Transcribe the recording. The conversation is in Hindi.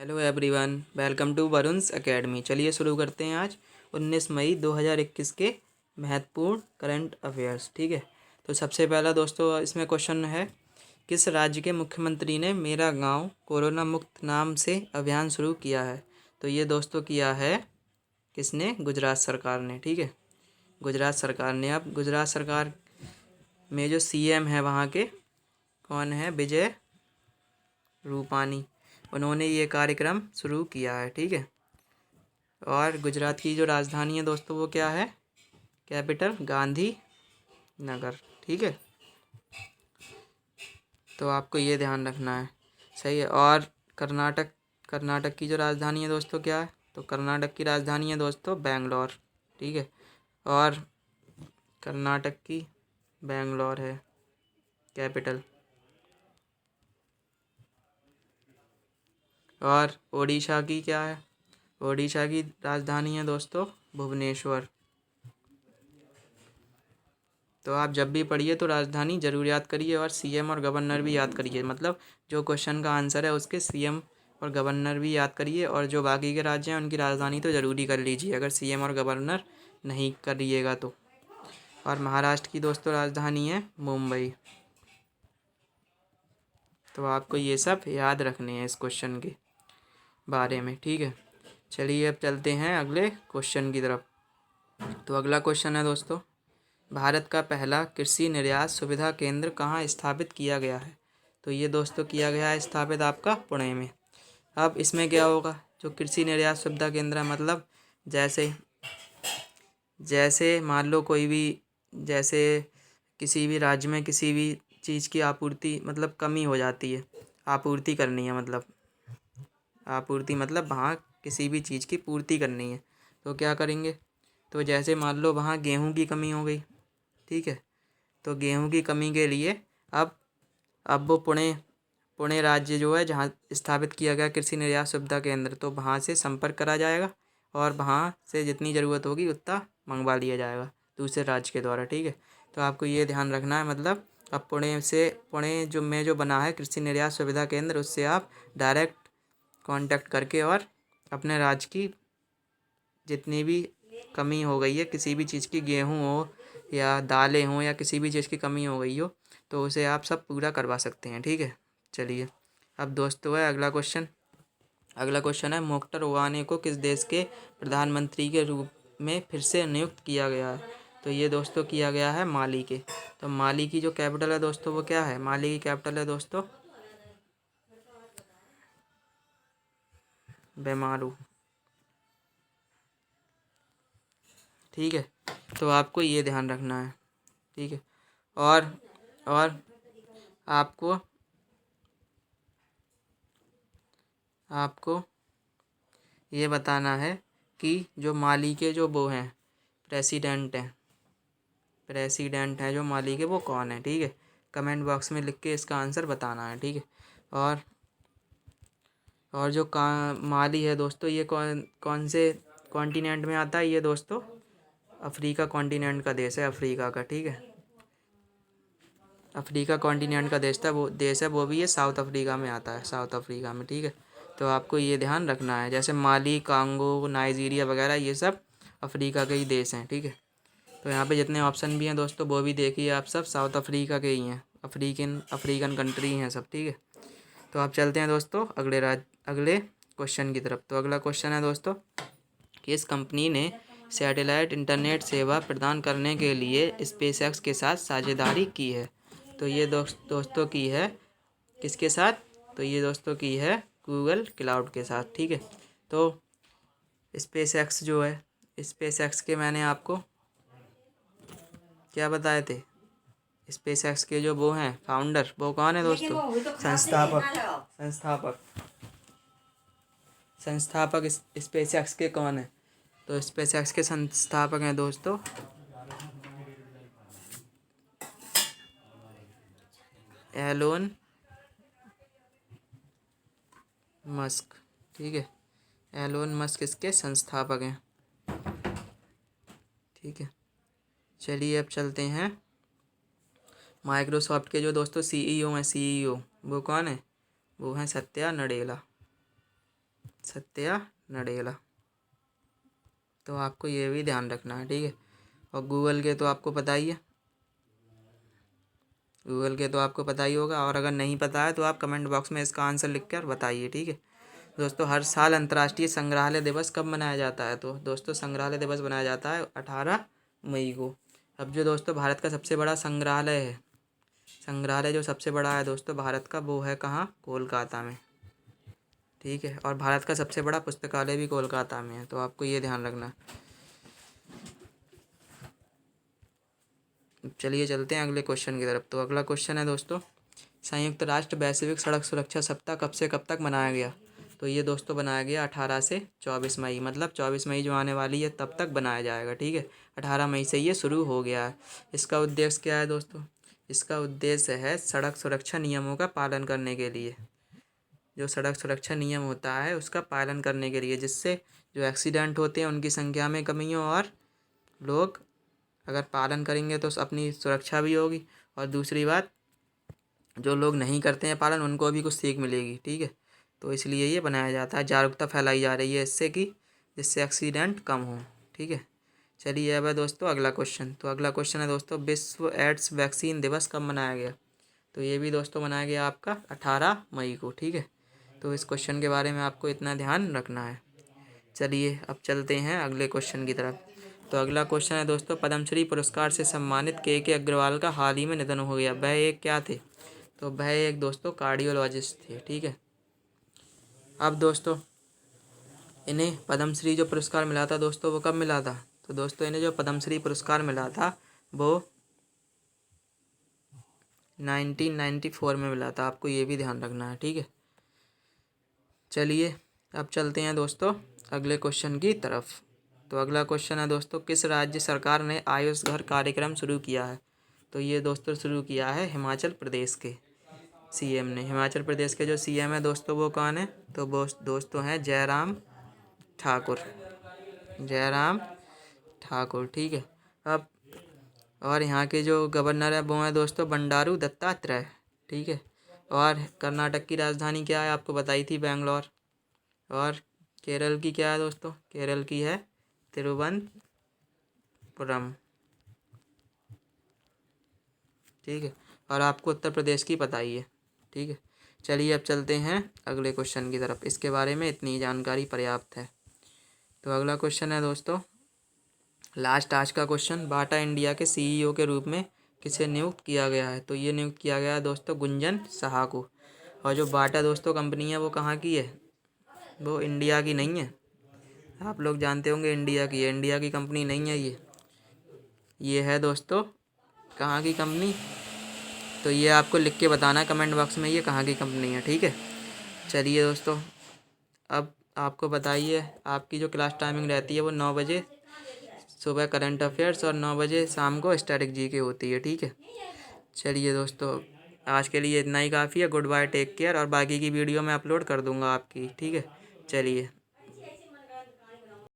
Hello everyone, welcome to Varun's academy. चलिए शुरू करते हैं आज 19 मई 2021 के महत्वपूर्ण करंट अफेयर्स। ठीक है, तो सबसे पहला दोस्तों इसमें क्वेश्चन है, किस राज्य के मुख्यमंत्री ने मेरा गांव कोरोना मुक्त नाम से अभियान शुरू किया है? तो ये दोस्तों किया है किसने? गुजरात सरकार ने। ठीक है, गुजरात सरकार ने। अब गुजरात सरकार में जो सीएम है वहाँ के कौन है? विजय रूपानी। उन्होंने ये कार्यक्रम शुरू किया है। ठीक है, और गुजरात की जो राजधानी है दोस्तों वो क्या है? कैपिटल गांधी नगर। ठीक है, तो आपको ये ध्यान रखना है। सही है। और कर्नाटक की जो राजधानी है दोस्तों क्या है? तो कर्नाटक की राजधानी है दोस्तों बेंगलोर। ठीक है, और कर्नाटक की बेंगलोर है कैपिटल। और ओडिशा की क्या है? ओडिशा की राजधानी है दोस्तों भुवनेश्वर। तो आप जब भी पढ़िए तो राजधानी जरूर याद करिए और सीएम और गवर्नर भी याद करिए। मतलब जो क्वेश्चन का आंसर है उसके सीएम और गवर्नर भी याद करिए, और जो बाकी के राज्य हैं उनकी राजधानी तो ज़रूरी कर लीजिए अगर सीएम और गवर्नर नहीं करिएगा तो। और महाराष्ट्र की दोस्तों राजधानी है मुंबई। तो आपको ये सब याद रखने हैं इस क्वेश्चन के बारे में। ठीक है, चलिए अब चलते हैं अगले क्वेश्चन की तरफ। तो अगला क्वेश्चन है दोस्तों, भारत का पहला कृषि निर्यात सुविधा केंद्र कहाँ स्थापित किया गया है? तो ये दोस्तों किया गया है स्थापित आपका पुणे में। अब इसमें क्या होगा? जो कृषि निर्यात सुविधा केंद्र है, मतलब जैसे जैसे मान लो कोई भी, जैसे किसी भी राज्य में किसी भी चीज़ की आपूर्ति मतलब कमी हो जाती है, आपूर्ति करनी है, मतलब आपूर्ति मतलब वहाँ किसी भी चीज़ की पूर्ति करनी है तो क्या करेंगे? तो जैसे मान लो वहाँ गेहूँ की कमी हो गई। ठीक है, तो गेहूं की कमी के लिए अब वो पुणे राज्य जो है जहाँ स्थापित किया गया कृषि निर्यात सुविधा केंद्र, तो वहाँ से संपर्क करा जाएगा और वहाँ से जितनी ज़रूरत होगी उतना मंगवा लिया जाएगा दूसरे राज्य के द्वारा। ठीक है, तो आपको ये ध्यान रखना है। मतलब अब पुणे जो बना है कृषि निर्यात सुविधा केंद्र, उससे आप डायरेक्ट कांटेक्ट करके और अपने राज्य की जितनी भी कमी हो गई है किसी भी चीज़ की, गेहूँ हो या दालें हों या किसी भी चीज़ की कमी हो गई हो, तो उसे आप सब पूरा करवा सकते हैं। ठीक है, चलिए अब दोस्तों है अगला क्वेश्चन है, मुख्तार रब्बानी को किस देश के प्रधानमंत्री के रूप में फिर से नियुक्त किया गया है? तो ये दोस्तों किया गया है माली के। तो माली की जो कैपिटल है दोस्तों वो क्या है? माली की कैपिटल है दोस्तों बेमारू। ठीक है, तो आपको ये ध्यान रखना है। ठीक है, और और आपको आपको ये बताना है कि जो माली के जो वो हैं प्रेसिडेंट हैं जो माली के, वो कौन है? ठीक है, कमेंट बॉक्स में लिख के इसका आंसर बताना है। ठीक है, और जो माली है दोस्तों ये कौन कौन से कॉन्टिनेंट में आता है? ये दोस्तों अफ्रीका कॉन्टिनेंट का देश है, अफ्रीका का। ठीक है, अफ्रीका कॉन्टिनेंट का देश है वो भी ये साउथ अफ्रीका में आता है, साउथ अफ्रीका में। ठीक है, तो आपको ये ध्यान रखना है। जैसे माली, कांगो, नाइजीरिया वगैरह ये सब अफ्रीका के ही देश हैं। ठीक है, तो यहाँ पे जितने ऑप्शन भी हैं दोस्तों वो भी देखिए आप, सब साउथ अफ्रीका के ही हैं, अफ्रीकन कंट्री हैं सब। ठीक है, तो आप चलते हैं दोस्तों अगले क्वेश्चन की तरफ। तो अगला क्वेश्चन है दोस्तों, किस कंपनी ने सैटेलाइट इंटरनेट सेवा प्रदान करने के लिए स्पेसएक्स के साथ साझेदारी की है? तो ये दोस्तों की है किसके साथ? तो ये दोस्तों की है गूगल क्लाउड के साथ। ठीक है, तो स्पेसएक्स जो है, स्पेसएक्स के मैंने आपको क्या बताए थे? स्पेसएक्स के जो वो हैं फाउंडर, वो कौन है दोस्तों? संस्थापक स्पेसएक्स के कौन है? तो स्पेसएक्स के संस्थापक हैं दोस्तों एलोन मस्क। ठीक है, एलोन मस्क इसके संस्थापक हैं। ठीक है, चलिए अब चलते हैं माइक्रोसॉफ्ट के जो दोस्तों सीईओ हैं, सीईओ वो कौन है? वो हैं सत्या नडेला। सत्या नडेला। तो आपको ये भी ध्यान रखना है, ठीक है। और गूगल के तो आपको पता ही है, गूगल के तो आपको पता ही होगा, और अगर नहीं पता है तो आप कमेंट बॉक्स में इसका आंसर लिख कर बताइए, ठीक है। दोस्तों, हर साल अंतर्राष्ट्रीय संग्रहालय दिवस कब मनाया जाता है? तो दोस्तों, संग्रहालय दिवस मनाया जाता है 18 मई को। अब जो दोस्तों भारत का सबसे बड़ा संग्रहालय है, संग्रहालय जो सबसे बड़ा है दोस्तों भारत का, वो है कहाँ? कोलकाता में, ठीक है। और भारत का सबसे बड़ा पुस्तकालय भी कोलकाता में है, तो आपको ये ध्यान रखना। चलिए चलते हैं अगले क्वेश्चन की तरफ। तो अगला क्वेश्चन है दोस्तों, संयुक्त राष्ट्र वैश्विक सड़क सुरक्षा सप्ताह कब से कब तक मनाया गया? तो ये दोस्तों बनाया गया 18 से 24 मई, मतलब 24 मई जो आने वाली है तब तक बनाया जाएगा, ठीक है। 18 मई से ये शुरू हो गया है। इसका उद्देश्य क्या है दोस्तों? इसका उद्देश्य है सड़क सुरक्षा नियमों का पालन करने के लिए, जो सड़क सुरक्षा नियम होता है उसका पालन करने के लिए, जिससे जो एक्सीडेंट होते हैं उनकी संख्या में कमी हो, और लोग अगर पालन करेंगे तो अपनी सुरक्षा भी होगी, और दूसरी बात, जो लोग नहीं करते हैं पालन उनको भी कुछ सीख मिलेगी, ठीक है। तो इसलिए ये बनाया जाता है, जागरूकता फैलाई जा रही है इससे कि जिससे एक्सीडेंट कम हो, ठीक है। चलिए अब है दोस्तों अगला क्वेश्चन। तो अगला क्वेश्चन है दोस्तों, विश्व एड्स वैक्सीन दिवस कब मनाया गया? तो ये भी दोस्तों मनाया गया आपका 18 मई को, ठीक है। तो इस क्वेश्चन के बारे में आपको इतना ध्यान रखना है। चलिए अब चलते हैं अगले क्वेश्चन की तरफ। तो अगला क्वेश्चन है दोस्तों, पद्मश्री पुरस्कार से सम्मानित के अग्रवाल का हाल ही में निधन हो गया, वह एक क्या थे? तो वह एक दोस्तों कार्डियोलॉजिस्ट थे, ठीक है। अब दोस्तों इन्हें पद्मश्री जो पुरस्कार मिला था दोस्तों वो कब मिला था? तो दोस्तों इन्हें जो पद्मश्री पुरस्कार मिला था वो 1994 में मिला था, आपको ये भी ध्यान रखना है, ठीक है। चलिए अब चलते हैं दोस्तों अगले क्वेश्चन की तरफ। तो अगला क्वेश्चन है दोस्तों, किस राज्य सरकार ने आयुष घर कार्यक्रम शुरू किया है? तो ये दोस्तों शुरू किया है हिमाचल प्रदेश के सीएम ने। हिमाचल प्रदेश के जो सीएम है दोस्तों वो कौन है? तो वो दोस्तों हैं जयराम ठाकुर, जयराम ठाकुर, ठीक है। अब और यहाँ के जो गवर्नर है वो हैं दोस्तों बंडारू दत्तात्रेय, ठीक है। और कर्नाटक की राजधानी क्या है? आपको बताई थी बेंगलोर। और केरल की क्या है दोस्तों? केरल की है तिरुवनंतपुरम, ठीक है। और आपको उत्तर प्रदेश की पता ही है, ठीक है। चलिए अब चलते हैं अगले क्वेश्चन की तरफ, इसके बारे में इतनी जानकारी पर्याप्त है। तो अगला क्वेश्चन है दोस्तों, लास्ट आज का क्वेश्चन, बाटा इंडिया के सीईओ के रूप में किसे नियुक्त किया गया है? तो ये नियुक्त किया गया है दोस्तों गुंजन साहा को। और जो बाटा दोस्तों कंपनी है वो कहाँ की है? वो इंडिया की नहीं है, आप लोग जानते होंगे इंडिया की है, इंडिया की कंपनी नहीं है ये है दोस्तों कहाँ की कंपनी? तो ये आपको लिख के बताना है कमेंट बॉक्स में ये कहाँ की कंपनी है, ठीक है। चलिए दोस्तों अब आपको बताइए, आपकी जो क्लास टाइमिंग रहती है वो 9 बजे सुबह करंट अफेयर्स और 9 बजे शाम को स्टैटिक जीके होती है, ठीक है। चलिए दोस्तों आज के लिए इतना ही काफ़ी है। Goodbye, take care. और बाकी की वीडियो मैं अपलोड कर दूंगा आपकी, ठीक है। चलिए।